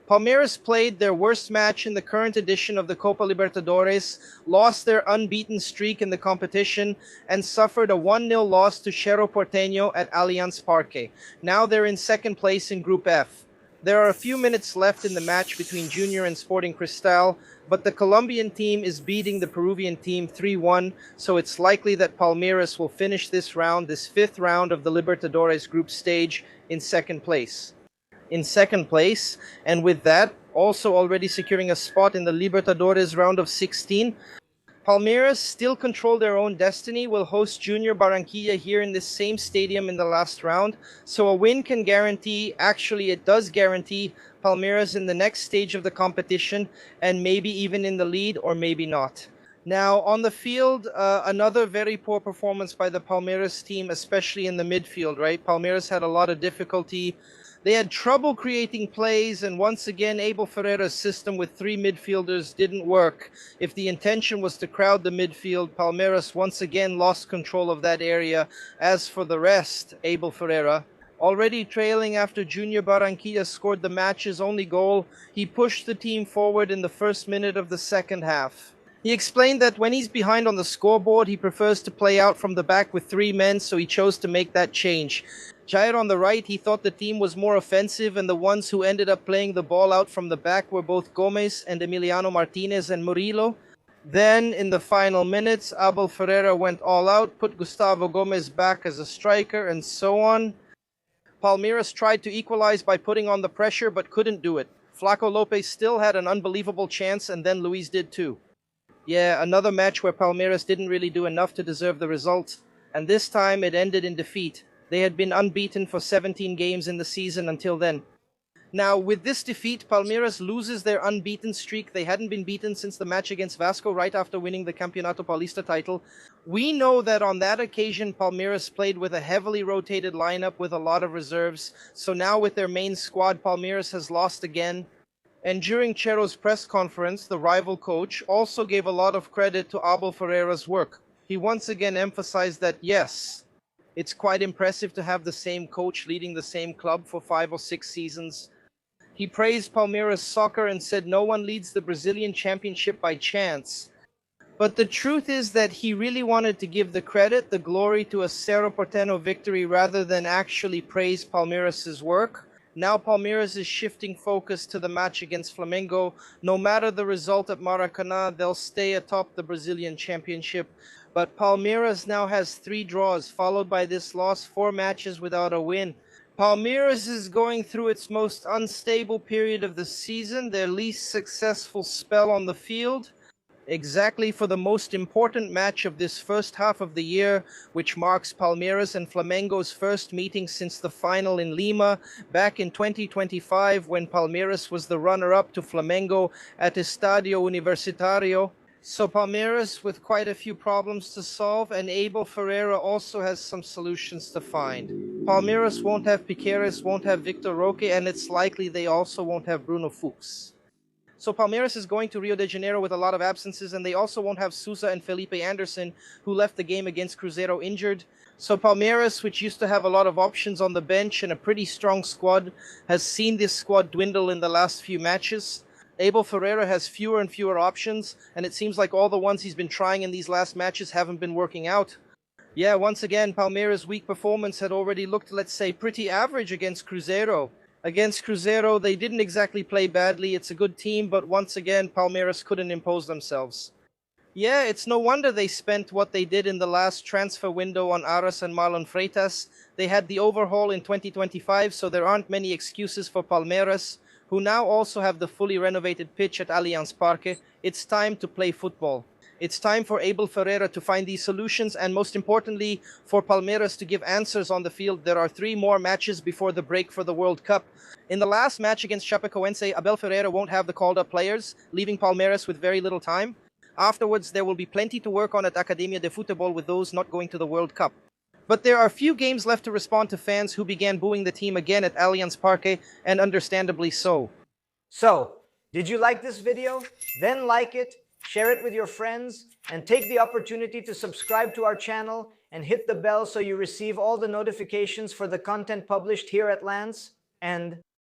Palmeiras played their worst match in the current edition of the Copa Libertadores, lost their unbeaten streak in the competition, and suffered a 1-0 loss to Cerro Porteño at Allianz Parque. Now they're in second place in Group F. There are a few minutes left in the match between Junior and Sporting Cristal, but the Colombian team is beating the Peruvian team 3-1, so it's likely that Palmeiras will finish this round, this fifth round of the Libertadores group stage, in second place. And with that, also already securing a spot in the Libertadores round of 16, Palmeiras still control their own destiny, will host Junior Barranquilla here in this same stadium in the last round, so a win can guarantee, actually it does guarantee, Palmeiras in the next stage of the competition, and maybe even in the lead, or maybe not. Now, on the field, another very poor performance by the Palmeiras team, especially in the midfield, right? Palmeiras had a lot of difficulty. They had trouble creating plays, and once again, Abel Ferreira's system with three midfielders didn't work. If the intention was to crowd the midfield, Palmeiras once again lost control of that area. As for the rest, Abel Ferreira, already trailing after Junior Barranquilla scored the match's only goal, he pushed the team forward in the first minute of the second half. He explained that when he's behind on the scoreboard, he prefers to play out from the back with three men, so he chose to make that change. Jair on the right, he thought the team was more offensive, and the ones who ended up playing the ball out from the back were both Gomez and Emiliano Martinez and Murillo. Then, in the final minutes, Abel Ferreira went all out, put Gustavo Gomez back as a striker, and so on. Palmeiras tried to equalize by putting on the pressure, but couldn't do it. Flaco Lopez still had an unbelievable chance, and then Luis did too. Yeah, another match where Palmeiras didn't really do enough to deserve the result, and this time it ended in defeat. They had been unbeaten for 17 games in the season until then. Now, with this defeat, Palmeiras loses their unbeaten streak. They hadn't been beaten since the match against Vasco right after winning the Campeonato Paulista title. We know that on that occasion, Palmeiras played with a heavily rotated lineup with a lot of reserves. So now with their main squad, Palmeiras has lost again. And during Cerro's press conference, the rival coach also gave a lot of credit to Abel Ferreira's work. He once again emphasized that, yes, it's quite impressive to have the same coach leading the same club for 5 or 6 seasons. He praised Palmeiras soccer and said no one leads the Brazilian championship by chance. But the truth is that he really wanted to give the credit, the glory to a Cerro Porteño victory rather than actually praise Palmeiras' work. Now Palmeiras is shifting focus to the match against Flamengo. No matter the result at Maracanã, they'll stay atop the Brazilian championship. But Palmeiras now has 3 draws, followed by this loss, 4 matches without a win. Palmeiras is going through its most unstable period of the season, their least successful spell on the field. Exactly for the most important match of this first half of the year, which marks Palmeiras and Flamengo's first meeting since the final in Lima back in 2025, when Palmeiras was the runner-up to Flamengo at Estadio Universitario. So Palmeiras with quite a few problems to solve, and Abel Ferreira also has some solutions to find. Palmeiras won't have Piqueires, won't have Victor Roque, and it's likely they also won't have Bruno Fuchs. So Palmeiras is going to Rio de Janeiro with a lot of absences, and they also won't have Sousa and Felipe Anderson, who left the game against Cruzeiro injured. So Palmeiras, which used to have a lot of options on the bench and a pretty strong squad, has seen this squad dwindle in the last few matches. Abel Ferreira has fewer and fewer options, and it seems like all the ones he's been trying in these last matches haven't been working out. Yeah, once again, Palmeiras' weak performance had already looked, let's say, pretty average against Cruzeiro. Against Cruzeiro, they didn't exactly play badly. It's a good team, but once again, Palmeiras couldn't impose themselves. Yeah, it's no wonder they spent what they did in the last transfer window on Aras and Marlon Freitas. They had the overhaul in 2025, so there aren't many excuses for Palmeiras, who now also have the fully renovated pitch at Allianz Parque. It's time to play football. It's time for Abel Ferreira to find these solutions, and most importantly, for Palmeiras to give answers on the field. There are 3 more matches before the break for the World Cup. In the last match against Chapecoense, Abel Ferreira won't have the called-up players, leaving Palmeiras with very little time. Afterwards, there will be plenty to work on at Academia de Futebol with those not going to the World Cup. But there are few games left to respond to fans who began booing the team again at Allianz Parque, and understandably so. So, did you like this video? Then like it, share it with your friends, and take the opportunity to subscribe to our channel and hit the bell so you receive all the notifications for the content published here at Lance. And